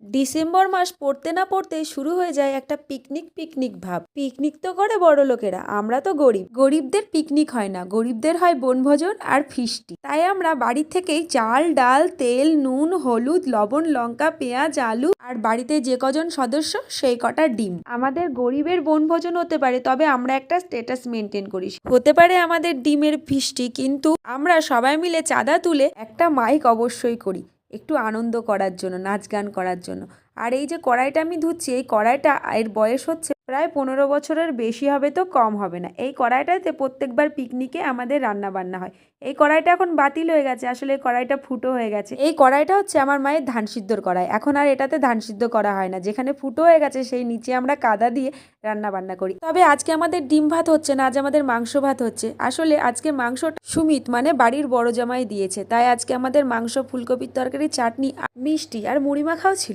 December মাস পড়তে না পড়তেই শুরু হয়ে যায় একটা পিকনিক পিকনিক ভাব। পিকনিক তো করে বড় লোকেরা, আমরা তো গরিব। গরিবদের পিকনিক হয় না, গরিবদের হয় বনভোজন আর ফিস্টি। তাই আমরা বাড়ির থেকেই চাল ডাল তেল নুন হলুদ লবণ লঙ্কা পেঁয়াজ আলু আর বাড়িতে যে কজন সদস্য সেই কটা ডিম। আমাদের গরিবের বনভোজন হতে পারে, তবে আমরা একটা স্ট্যাটাস মেনটেন করি। হতে পারে আমাদের ডিমের ফিস্টি, কিন্তু আমরা সবাই মিলে চাঁদা তুলে একটা মাইক অবশ্যই করি, একটু আনন্দ করার জন্য, নাচ গান করার জন্য। আর এই যে কড়াইটা আমি ধুচ্ছি, এই কড়াইটা এর বয়স হচ্ছে প্রায় 15 বছরের বেশি হবে, তো কম হবে না। এই কড়াইটাতে প্রত্যেকবার পিকনিকে আমাদের রান্না বান্না হয়। এই কড়াইটা এখন বাতিল হয়ে গেছে, আসলে এই কড়াইটা ফুটো হয়ে গেছে। এই কড়াইটা হচ্ছে আমার মায়ের ধান সিদ্ধর কড়াই, এখন আর এটাতে ধান সিদ্ধ করা হয় না। যেখানে ফুটো হয়ে গেছে সেই নিচে আমরা কাদা দিয়ে রান্না বান্না করি। তবে আজকে আমাদের ডিম ভাত হচ্ছে না, আজ আমাদের মাংস ভাত হচ্ছে। আসলে আজকে মাংসটা সুমিত মানে বাড়ির বড় জামাই দিয়েছে, তাই আজকে আমাদের মাংস ফুলকপির তরকারি চাটনি মিষ্টি আর মুড়ি মাখাও ছিল।